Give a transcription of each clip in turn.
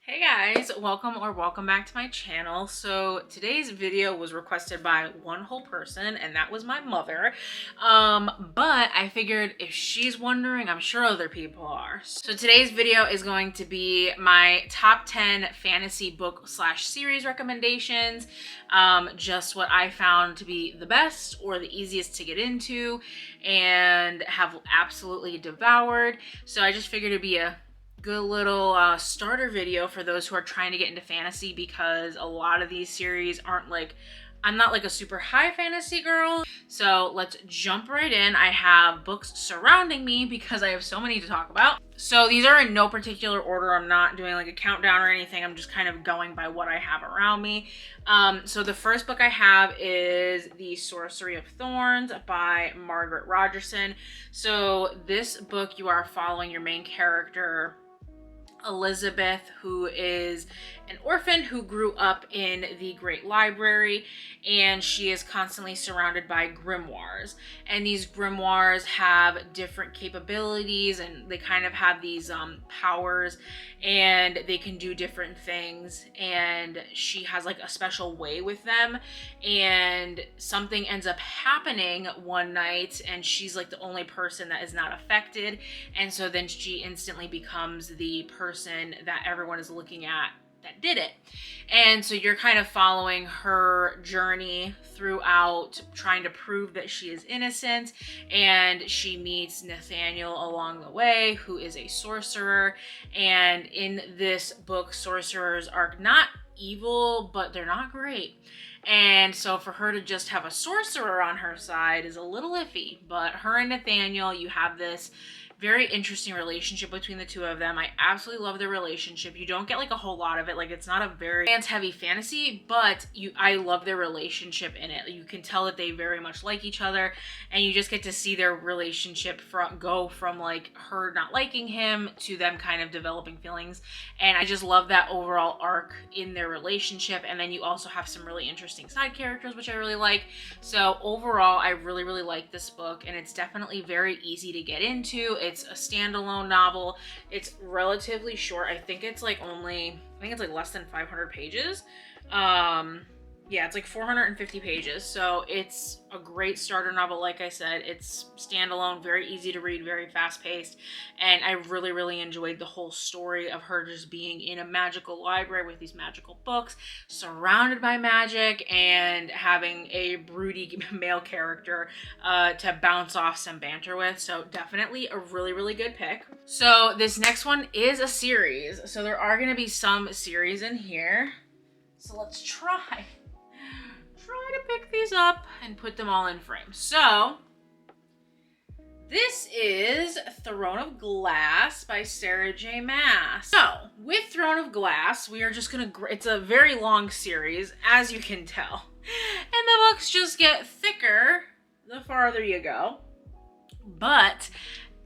Hey guys, welcome back to my channel. So today's video was requested by one whole person, and that was my mother. But I figured if she's wondering, I'm sure other people are. So today's video is going to be my top 10 fantasy book slash series recommendations. Just what I found to be the best or the easiest to get into and have absolutely devoured. So I just figured it'd be a good little starter video for those who are trying to get into fantasy, because a lot of these series aren't like, I'm not like a super high fantasy girl. So let's jump right in. I have books surrounding me because I have so many to talk about. So these are in no particular order. I'm not doing like a countdown or anything. I'm just kind of going by what I have around me. So the first book I have is The Sorcery of Thorns by Margaret Rogerson. So this book, you are following your main character, Elizabeth, who is an orphan who grew up in the Great Library, and she is constantly surrounded by grimoires. And these grimoires have different capabilities, and they kind of have these powers, and they can do different things, and she has like a special way with them, and something ends up happening one night, and she's like the only person that is not affected, and so then she instantly becomes the person that everyone is looking at that did it. And so you're kind of following her journey throughout, trying to prove that she is innocent, and she meets Nathaniel along the way, who is a sorcerer. And in this book, sorcerers are not evil, but they're not great. And so for her to just have a sorcerer on her side is a little iffy. But her and Nathaniel, you have this very interesting relationship between the two of them. I absolutely love their relationship. You don't get like a whole lot of it. Like, it's not a very romance-heavy fantasy, but I love their relationship in it. You can tell that they very much like each other, and you just get to see their relationship go from like her not liking him to them kind of developing feelings. And I just love that overall arc in their relationship. And then you also have some really interesting side characters, which I really like. So overall, I really like this book, and it's definitely very easy to get into. It's a standalone novel. It's relatively short. I think it's like less than 500 pages. Yeah, it's like 450 pages. So it's a great starter novel. Like I said, it's standalone, very easy to read, very fast paced. And I really enjoyed the whole story of her just being in a magical library with these magical books, surrounded by magic, and having a broody male character to bounce off some banter with. So definitely a really good pick. So this next one is a series. So there are going to be some series in here. So let's try to pick these up and put them all in frame. So this is Throne of Glass by Sarah J. Maas. So with Throne of Glass, we are just gonna, it's a very long series, as you can tell. And the books just get thicker the farther you go. But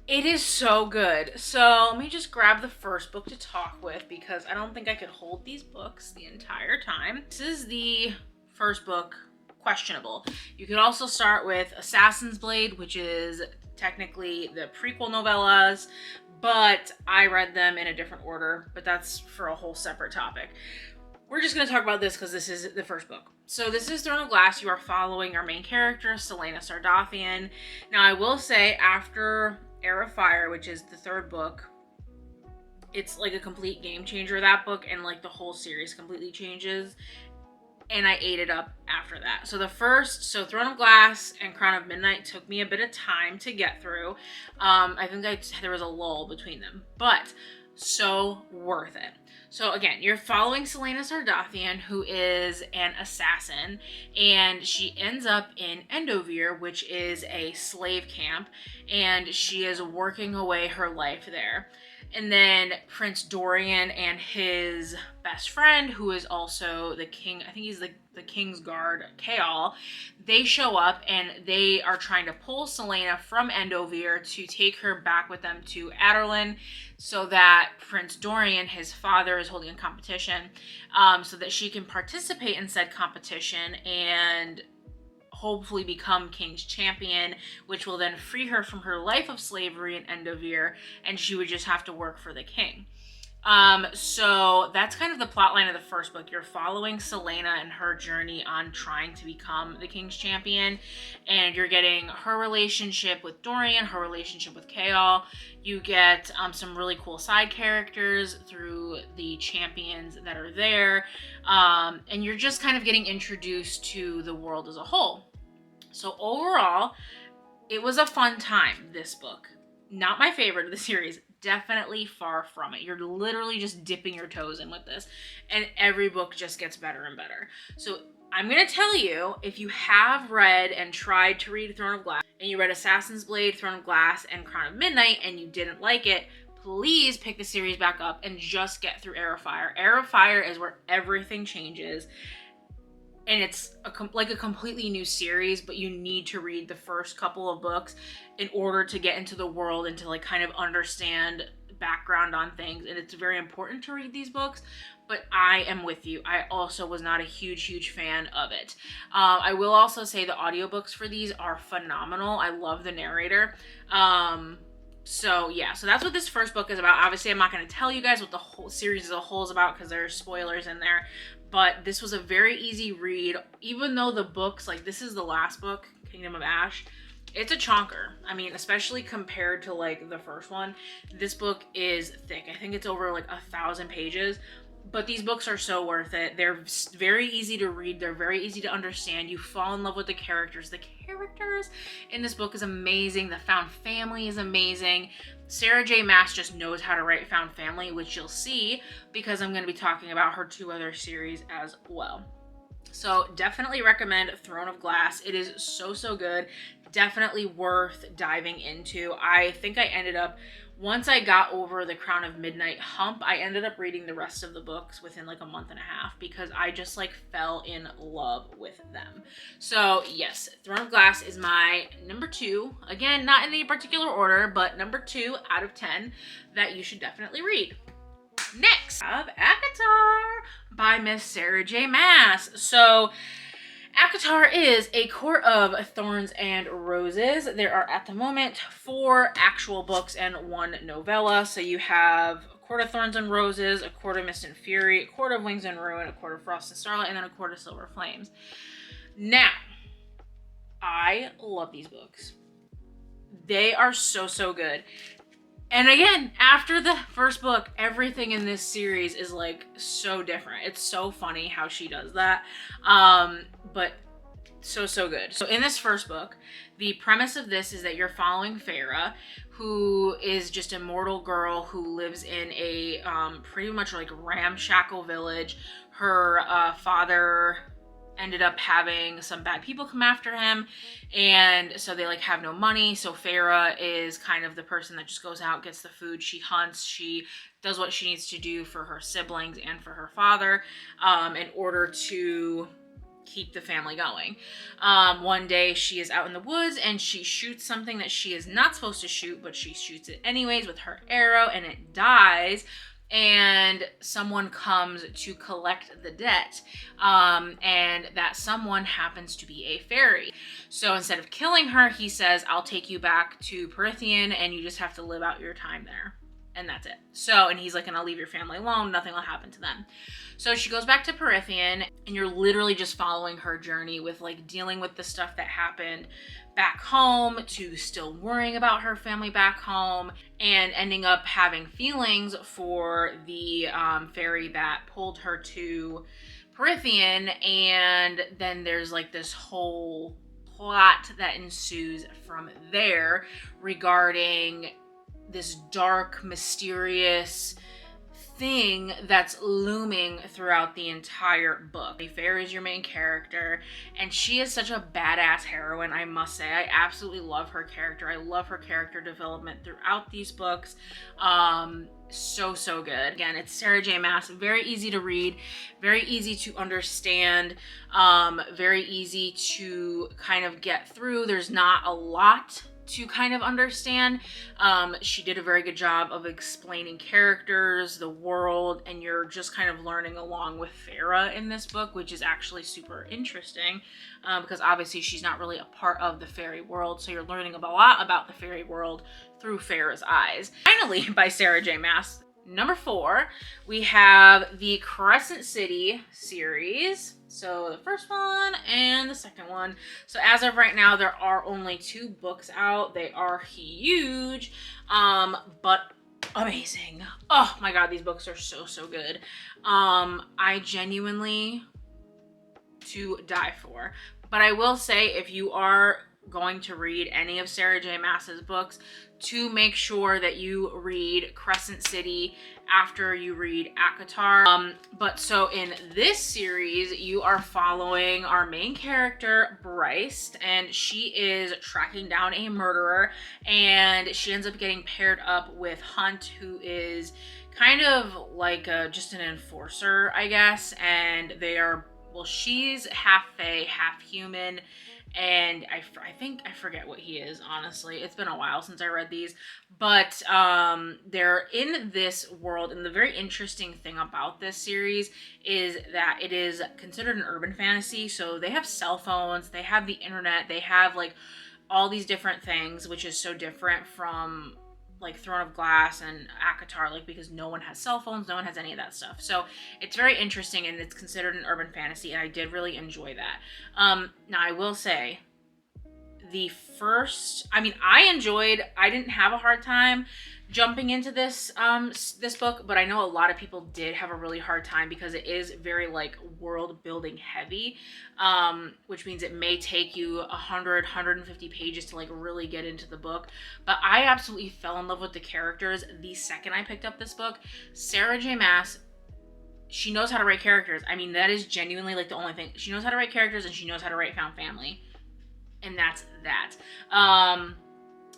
it is so good. So let me just grab the first book to talk with, because I don't think I could hold these books the entire time. This is the first book, Questionable. You could also start with Assassin's Blade, which is technically the prequel novellas, but I read them in a different order, but that's for a whole separate topic. We're just going to talk about this because this is the first book. So this is Throne of Glass. You are following our main character, Selena Sardathian. Now, I will say, after Heir of Fire, which is the third book, it's like a complete game changer, that book, and like the whole series completely changes. And I ate it up after that. So Throne of Glass and Crown of Midnight took me a bit of time to get through. I think there was a lull between them, but so worth it. So again, you're following Selena Sardathian, who is an assassin, and she ends up in Endovir, which is a slave camp, and she is working away her life there. And then Prince Dorian and his best friend, who is also the king, I think he's the King's Guard, Kaol, they show up, and they are trying to pull Selena from Endovir to take her back with them to Adarlan, so that Prince Dorian, his father, is holding a competition, so that she can participate in said competition and hopefully become King's champion, which will then free her from her life of slavery in Endovir, and she would just have to work for the king. So that's kind of the plot line of the first book. You're following Selena and her journey on trying to become the King's Champion, and you're getting her relationship with Dorian, her relationship with Chaol. You get some really cool side characters through the champions that are there, and you're just kind of getting introduced to the world as a whole. So overall, it was a fun time, this book. Not my favorite of the series. Definitely far from it. You're literally just dipping your toes in with this. And every book just gets better and better. So I'm going to tell you, if you have read and tried to read Throne of Glass, and you read Assassin's Blade, Throne of Glass, and Crown of Midnight, and you didn't like it, please pick the series back up and just get through Heir of Fire. Heir of Fire is where everything changes. And it's like a completely new series, but you need to read the first couple of books in order to get into the world and to like kind of understand background on things. And it's very important to read these books, but I am with you. I also was not a huge fan of it. I will also say the audiobooks for these are phenomenal. I love the narrator. So yeah, so that's what this first book is about. Obviously, I'm not going to tell you guys what the whole series as a whole is about because there's spoilers in there. But this was a very easy read, even though the books, like this is the last book, Kingdom of Ash, it's a chonker. I mean, especially compared to like the first one, this book is thick. I think it's over like 1,000 pages, but these books are so worth it. They're very easy to read. They're very easy to understand. You fall in love with the characters. The characters in this book is amazing. The found family is amazing. Sarah J. Maas just knows how to write found family, which you'll see because I'm going to be talking about her 2 other series as well. So definitely recommend Throne of Glass. It is so good. Definitely worth diving into. I think I ended up, once I got over the Crown of Midnight hump, I ended up reading the rest of the books within like a month and a half because I just like fell in love with them. So yes, Throne of Glass is my number 2. Again, not in any particular order, but number 2 out of 10 that you should definitely read. Next, I have ACOTAR by Miss Sarah J. Maas. So ACOTAR is A Court of Thorns and Roses. There are at the moment 4 actual books and 1 novella. So you have A Court of Thorns and Roses, A Court of Mist and Fury, A Court of Wings and Ruin, A Court of Frost and Starlight, and then A Court of Silver Flames. Now, I love these books. They are so good. And again, after the first book, everything in this series is like so different. It's so funny how she does that. But so good. So in this first book, the premise of this is that you're following Feyre, who is just a mortal girl who lives in a pretty much like ramshackle village. Her father ended up having some bad people come after him, and so they like have no money. So Feyre is kind of the person that just goes out, gets the food, she hunts, she does what she needs to do for her siblings and for her father in order to keep the family going. One day she is out in the woods and she shoots something that she is not supposed to shoot, but she shoots it anyways with her arrow and it dies. And someone comes to collect the debt, and that someone happens to be a fairy. So instead of killing her, he says, I'll take you back to Prythian and you just have to live out your time there. And that's it. So, and he's like, and I'll leave your family alone. Nothing will happen to them. So she goes back to Prythian, and you're literally just following her journey with like dealing with the stuff that happened back home to still worrying about her family back home and ending up having feelings for the fairy that pulled her to Prythian. And then there's like this whole plot that ensues from there regarding this dark, mysterious thing that's looming throughout the entire book. Feyre is your main character, and she is such a badass heroine, I must say. I absolutely love her character. I love her character development throughout these books. So good. Again, it's Sarah J. Maas. Very easy to read, very easy to understand, very easy to kind of get through. There's not a lot to kind of understand. She did a very good job of explaining characters, the world, and you're just kind of learning along with Feyre in this book, which is actually super interesting because obviously she's not really a part of the fairy world, so you're learning a lot about the fairy world through Feyre's eyes. Finally, by Sarah J. Maas. Number 4, we have the Crescent City series. So the first one and the second one. So as of right now, there are only 2 books out. They are huge, but amazing. Oh my god, these books are so good. I genuinely to die for. But I will say, if you are going to read any of Sarah J. Maas's books, to make sure that you read Crescent City after you read ACOTAR. But so in this series, you are following our main character, Bryce, and she is tracking down a murderer, and she ends up getting paired up with Hunt, who is kind of like just an enforcer, I guess, and they are, well, she's half fae, half human, and I forget what he is, honestly. It's been a while since I read these, but they're in this world, and the very interesting thing about this series is that it is considered an urban fantasy. So they have cell phones, they have the internet, they have like all these different things, which is so different from like Throne of Glass and ACOTAR, like, because no one has cell phones, no one has any of that stuff. So it's very interesting, and it's considered an urban fantasy, and I did really enjoy that. Now I will say, the first, I didn't have a hard time jumping into this this book, but I know a lot of people did have a really hard time because it is very like world building heavy, which means it may take you 150 pages to like really get into the book. But I absolutely fell in love with the characters the second I picked up this book. Sarah J. Maas, she knows how to write characters. I mean, that is genuinely like the only thing. She knows how to write characters, and she knows how to write found family, and that's that.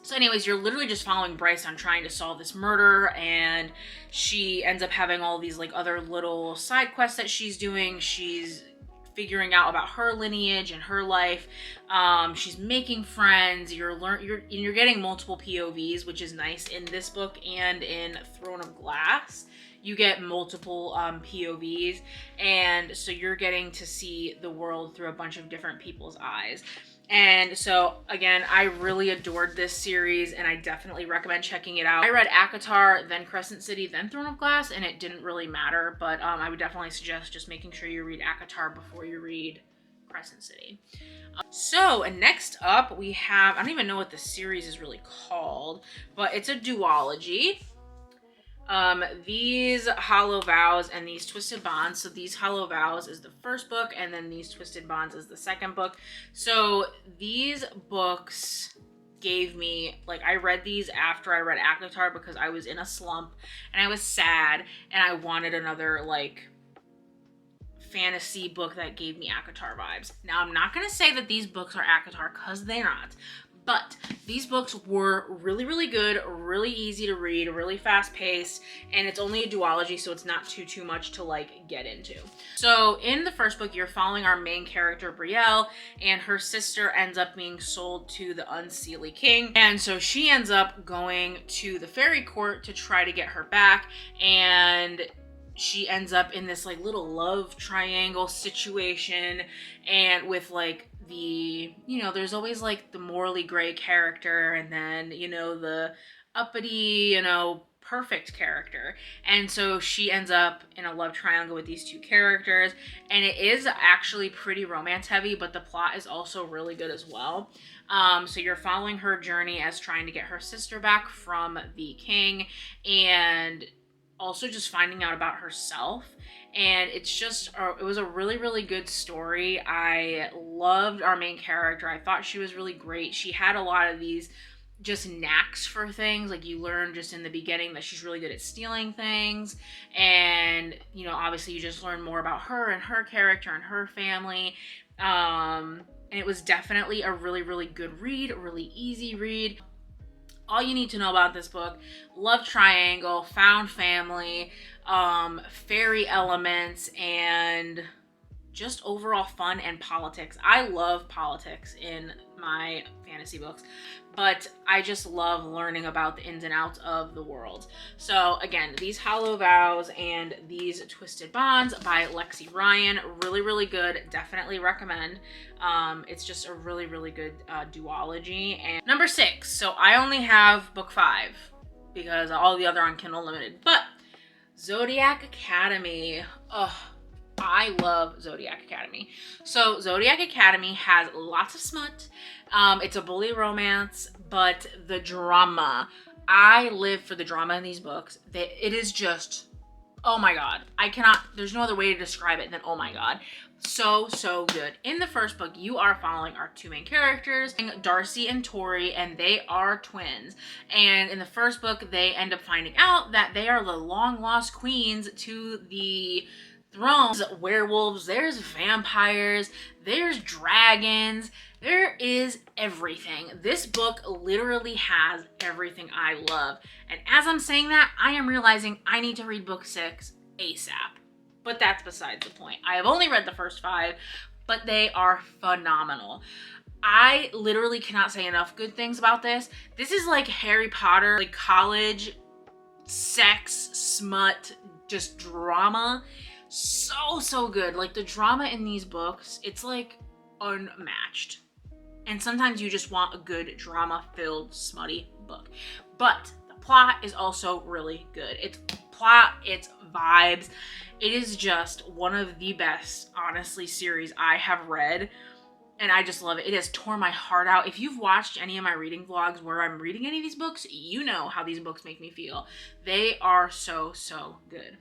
So anyways, you're literally just following Bryce on trying to solve this murder, and she ends up having all these like other little side quests that she's doing. She's figuring out about her lineage and her life. She's making friends. You're getting multiple POVs, which is nice in this book, and in Throne of Glass you get multiple POVs, and so you're getting to see the world through a bunch of different people's eyes. And so, again, I really adored this series, and I definitely recommend checking it out. I read ACOTAR, then Crescent City, then Throne of Glass, and it didn't really matter, but I would definitely suggest just making sure you read ACOTAR before you read Crescent City. So, next up, we have, I don't even know what the series is really called, but it's a duology. These Hollow Vows and these Twisted Bonds. So these Hollow Vows is the first book, and then these Twisted Bonds is the second book. So these books gave me, like, I read these after I read ACOTAR because I was in a slump and I was sad and I wanted another like fantasy book that gave me ACOTAR vibes. Now, I'm not going to say that these books are ACOTAR because they're not. But these books were really, really good, really easy to read, really fast paced, and it's only a duology, so it's not too much to like get into. So in the first book, you're following our main character, Brielle, and her sister ends up being sold to the Unseelie King. And so she ends up going to the fairy court to try to get her back, and she ends up in this like little love triangle situation, and with like the, you know, there's always like the morally gray character, and then, you know, the uppity, you know, perfect character. And so she ends up in a love triangle with these two characters, and it is actually pretty romance heavy, but the plot is also really good as well. So you're following her journey as trying to get her sister back from the king, and also just finding out about herself. And it's just, it was a really, really good story. I loved our main character. I thought she was really great. She had a lot of these just knacks for things. Like, you learn just in the beginning that she's really good at stealing things. And, you know, obviously you just learn more about her and her character and her family. And it was definitely a really, really good read, a really easy read. All you need to know about this book: love triangle, found family, fairy elements, and just overall fun and politics. I love politics in my fantasy books, but I just love learning about the ins and outs of the world. So again, these Hollow Vows and these Twisted Bonds by Lexi Ryan, really, really good. Definitely recommend. It's just a really, really good duology. And number 6. So I only have book 5 because all the other on Kindle Limited, but Zodiac Academy. Oh, I love Zodiac Academy. So Zodiac Academy has lots of smut. It's a bully romance, but the drama, I live for the drama in these books. It is just, oh my god. There's no other way to describe it than oh my god. So good. In the first book, you are following our two main characters, Darcy and Tori, and they are twins. And in the first book, they end up finding out that they are the long lost queens to the thrones. Werewolves, there's vampires, there's dragons, there is everything. This book literally has everything I love. And as I'm saying that, I am realizing I need to read book 6 ASAP. But that's besides the point. I have only read the first 5, but they are phenomenal. I literally cannot say enough good things about this. This is like Harry Potter, like college, sex, smut, just drama. So good. Like the drama in these books, it's like unmatched. And sometimes you just want a good drama-filled, smutty book. But the plot is also really good. It's plot, it's vibes. It is just one of the best, honestly, series I have read. And I just love it. It has torn my heart out. If you've watched any of my reading vlogs where I'm reading any of these books, you know how these books make me feel. They are so good.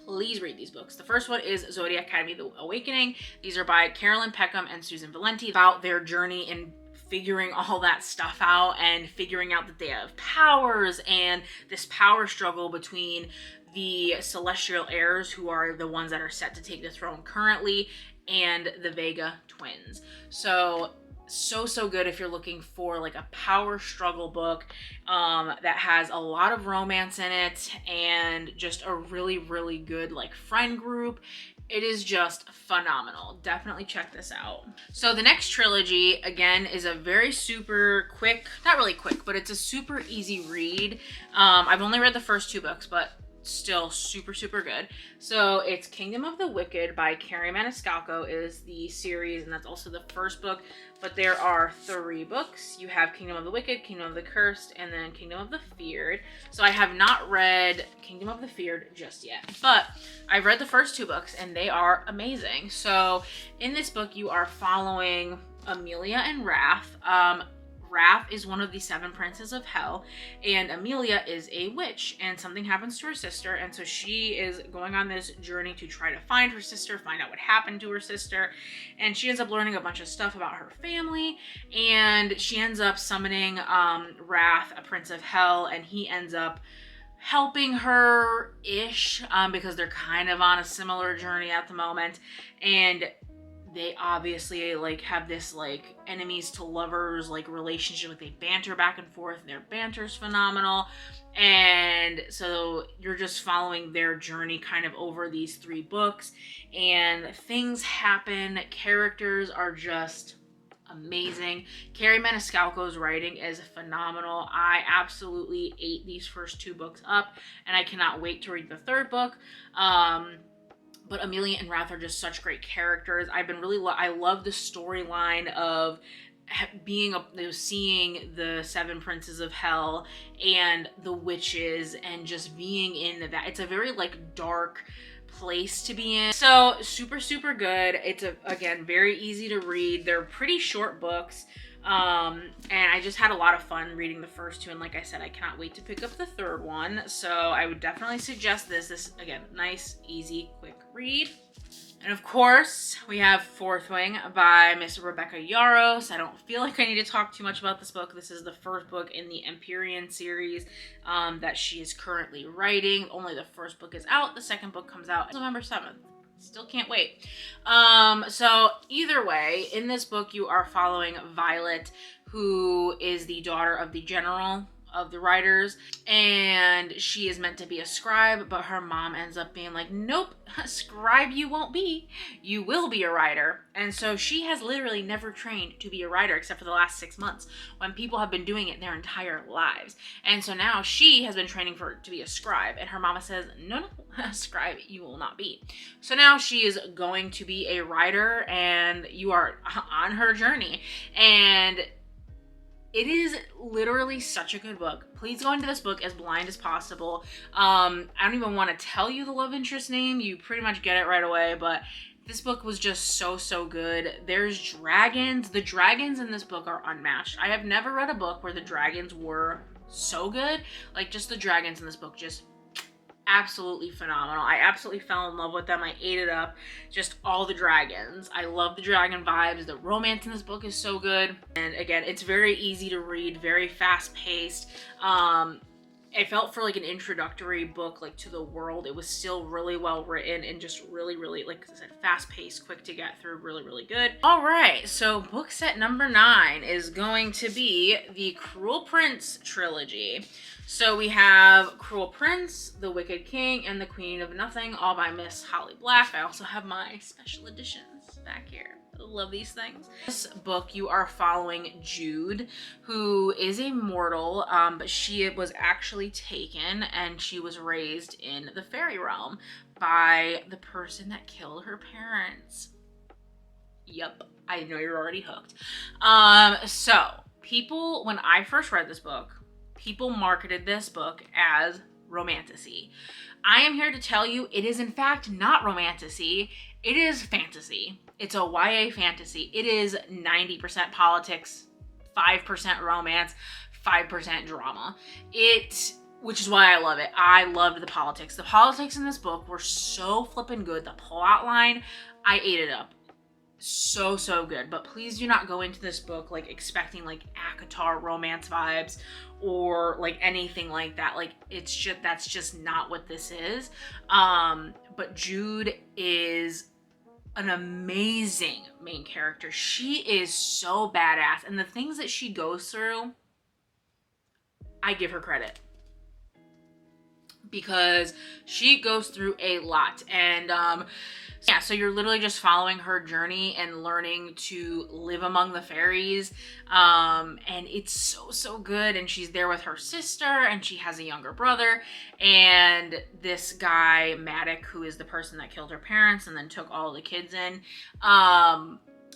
Please read these books. The first one is Zodiac Academy, The Awakening. These are by Carolyn Peckham and Susan Valenti, about their journey in figuring all that stuff out and figuring out that they have powers and this power struggle between the celestial heirs, who are the ones that are set to take the throne currently, and the Vega twins. So good if you're looking for like a power struggle book that has a lot of romance in it and just a really good like friend group. It is just phenomenal. Definitely check this out. So the next trilogy, again, is a very super quick, not really quick, but it's a super easy read. I've only read the first 2 books, but still super good. So it's Kingdom of the Wicked by Carrie Maniscalco is the series, and that's also the first book. But there are 3 books. You have Kingdom of the Wicked, Kingdom of the Cursed, and then Kingdom of the Feared. So I have not read Kingdom of the Feared just yet, but I've read the first 2 books and they are amazing. So in this book, you are following Amelia and Wrath. Wrath is one of the 7 princes of hell, and Amelia is a witch, and something happens to her sister, and so she is going on this journey to try to find her sister, find out what happened to her sister, and she ends up learning a bunch of stuff about her family, and she ends up summoning Wrath, a prince of hell, and he ends up helping her-ish, because they're kind of on a similar journey at the moment, and they obviously like have this like enemies to lovers like relationship. Like they banter back and forth. Their banter's phenomenal, and so you're just following their journey kind of over these 3 books, and things happen. Characters are just amazing. Carrie Maniscalco's writing is phenomenal. I absolutely ate these first 2 books up, and I cannot wait to read the 3rd book. But Amelia and Wrath are just such great characters. I've been really, I love the storyline of seeing the 7 princes of hell and the witches and just being in that. It's a very like dark place to be in. So super good. It's again very easy to read. They're pretty short books. And I just had a lot of fun reading the first 2, and like I said, I cannot wait to pick up the 3rd one. So I would definitely suggest this again, nice, easy, quick read. And of course, we have Fourth Wing by Miss Rebecca Yarros. I don't feel like I need to talk too much about this book. This is the first book in the Empyrean series that she is currently writing. Only the first book is out. The second book comes out November 7th. Still can't wait. So either way, in this book, you are following Violet, who is the daughter of the general of the writers, and she is meant to be a scribe, but her mom ends up being like, nope, scribe you won't be, you will be a writer. And so she has literally never trained to be a writer except for the last 6 months, when people have been doing it their entire lives. And so now she has been training to be a scribe, and her mama says, no, scribe you will not be. So now she is going to be a writer, and you are on her journey. And It is literally such a good book. Please go into this book as blind as possible. I don't even want to tell you the love interest name. You pretty much get it right away, but this book was just so good. There's dragons. The dragons in this book are unmatched. I have never read a book where the dragons were so good. Like, just the dragons in this book just absolutely phenomenal. I absolutely fell in love with them. I ate it up. Just all the dragons. I love the dragon vibes. The romance in this book is so good. And again, it's very easy to read, very fast paced. It felt for like an introductory book, like to the world. It was still really well written and just really, like I said, fast paced, quick to get through, really good. All right, so book set number 9 is going to be the Cruel Prince trilogy. So we have Cruel Prince, The Wicked King, and The Queen of Nothing, all by Miss Holly Black. I also have my special editions back here. I love these things. This book, you are following Jude, who is a mortal, but she was actually taken and she was raised in the fairy realm by the person that killed her parents. Yep, I know you're already hooked. So people, when I first read this book, people marketed this book as romantasy. I am here to tell you it is in fact not romantasy. It is fantasy. It's a YA fantasy. It is 90% politics, 5% romance, 5% drama. Which is why I love it. I loved the politics. The politics in this book were so flippin' good. The plot line, I ate it up. So good. But please do not go into this book like expecting like ACOTAR romance vibes or like anything like that. Like, it's just, that's just not what this is. But Jude is an amazing main character. She is so badass, and the things that she goes through, I give her credit, because she goes through a lot. And yeah, so you're literally just following her journey and learning to live among the fairies. And it's so good. And she's there with her sister, and she has a younger brother. And this guy, Maddox, who is the person that killed her parents and then took all the kids in,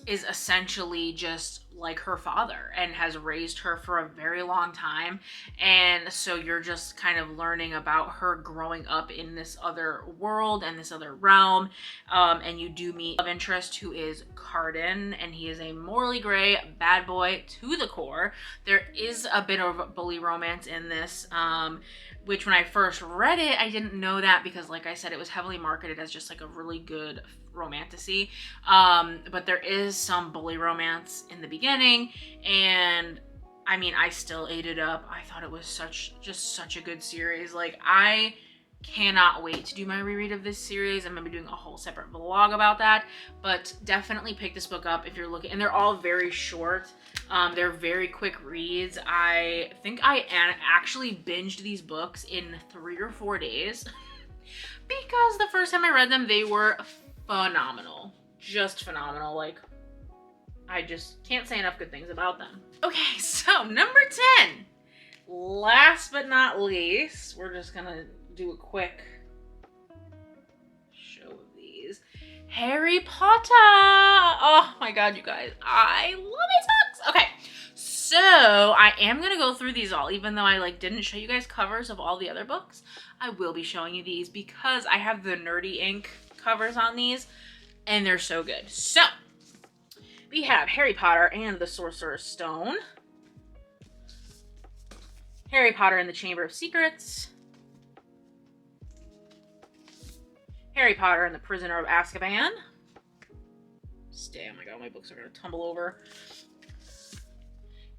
is essentially just like her father and has raised her for a very long time. And so you're just kind of learning about her growing up in this other world and this other realm. And you do meet love interest, who is Cardin, and he is a morally gray bad boy to the core. There is a bit of bully romance in this, which when I first read it, I didn't know that, because like I said, it was heavily marketed as just like a really good romantasy. But there is some bully romance in the beginning, and I mean, I still ate it up. I thought it was just such a good series. Like, I cannot wait to do my reread of this series. I'm gonna be doing a whole separate vlog about that, but definitely pick this book up if you're looking. And they're all very short. They're very quick reads. I think I actually binged these books in 3 or 4 days because the first time I read them, they were phenomenal. Just phenomenal. Like, I just can't say enough good things about them. Okay, so number 10. Last but not least, we're just gonna do a quick show of these. Harry Potter! Oh my god, you guys. I love these books! Okay, so I am gonna go through these all, even though I like didn't show you guys covers of all the other books. I will be showing you these because I have the Nerdy Ink covers on these, and they're so good. So, we have Harry Potter and the Sorcerer's Stone, Harry Potter and the Chamber of Secrets, Harry Potter and the Prisoner of Azkaban. Oh my god, my books are gonna tumble over.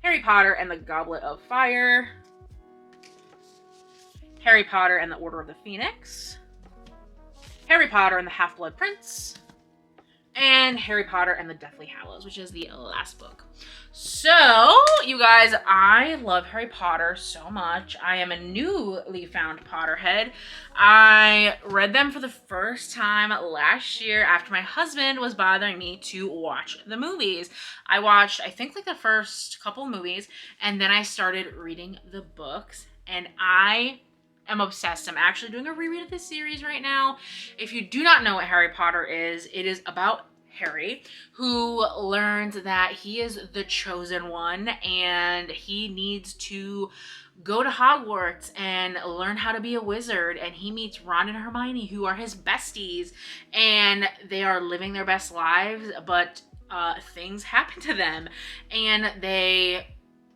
Harry Potter and the Goblet of Fire, Harry Potter and the Order of the Phoenix, Harry Potter and the Half-Blood Prince, and Harry Potter and the Deathly Hallows, which is the last book. So, you guys, I love Harry Potter so much. I am a newly found Potterhead. I read them for the first time last year after my husband was bothering me to watch the movies. I watched, I think, like the first couple movies, and then I started reading the books, and I am obsessed. I'm actually doing a reread of this series right now. If you do not know what Harry Potter is, it is about Harry, who learns that he is the chosen one and he needs to go to Hogwarts and learn how to be a wizard. And he meets Ron and Hermione, who are his besties, and they are living their best lives, but things happen to them, and they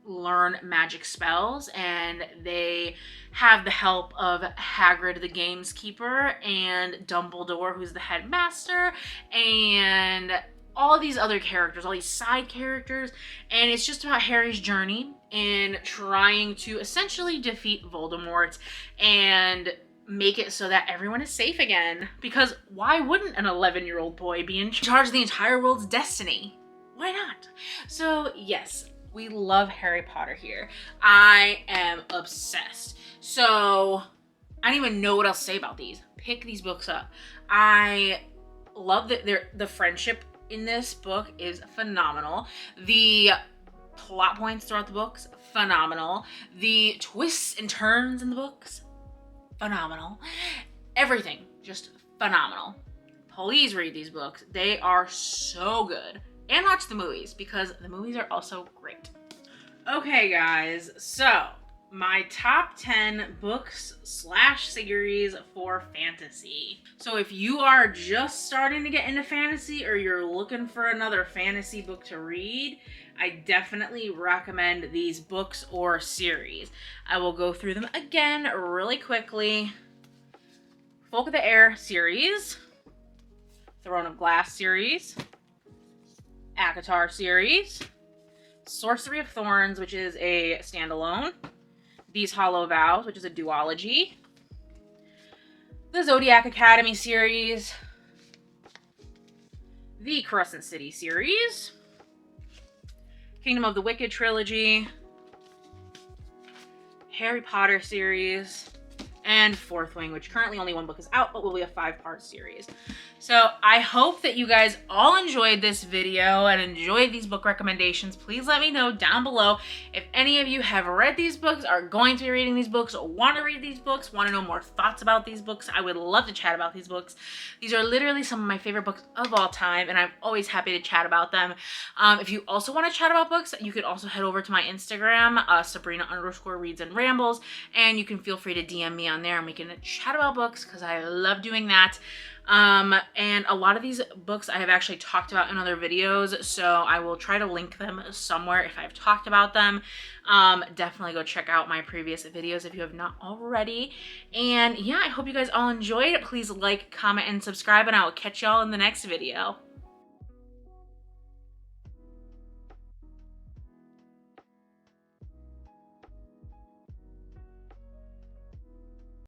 learn magic spells, and they have the help of Hagrid the Gameskeeper and Dumbledore, who's the headmaster, and all these other characters, all these side characters. And it's just about Harry's journey in trying to essentially defeat Voldemort and make it so that everyone is safe again. Because why wouldn't an 11-year-old boy be in charge of the entire world's destiny? Why not? So yes, we love Harry Potter here. I am obsessed. So I don't even know what else to say about these. Pick these books up. I love that the friendship in this book is phenomenal. The plot points throughout the books, phenomenal. The twists and turns in the books, phenomenal. Everything, just phenomenal. Please read these books. They are so good. And watch the movies, because the movies are also great. Okay, guys, so my top 10 books / series for fantasy. So if you are just starting to get into fantasy, or you're looking for another fantasy book to read, I definitely recommend these books or series. I will go through them again really quickly. Folk of the Air series, Throne of Glass series, ACOTAR series, Sorcery of Thorns, which is a standalone, These Hollow Vows, which is a duology, the Zodiac Academy series, the Crescent City series, Kingdom of the Wicked trilogy, Harry Potter series, and Fourth Wing, which currently only one book is out, but will be a 5-part series. So I hope that you guys all enjoyed this video and enjoyed these book recommendations. Please let me know down below if any of you have read these books, are going to be reading these books, want to read these books, want to know more thoughts about these books. I would love to chat about these books. These are literally some of my favorite books of all time, and I'm always happy to chat about them. If you also want to chat about books, you could also head over to my Instagram, Sabrina_reads and rambles, and you can feel free to DM me on there and we can chat about books, because I love doing that. And a lot of these books I have actually talked about in other videos, so I will try to link them somewhere if I've talked about them. Definitely go check out my previous videos if you have not already. And yeah, I hope you guys all enjoyed. Please like, comment, and subscribe, and I will catch y'all in the next video.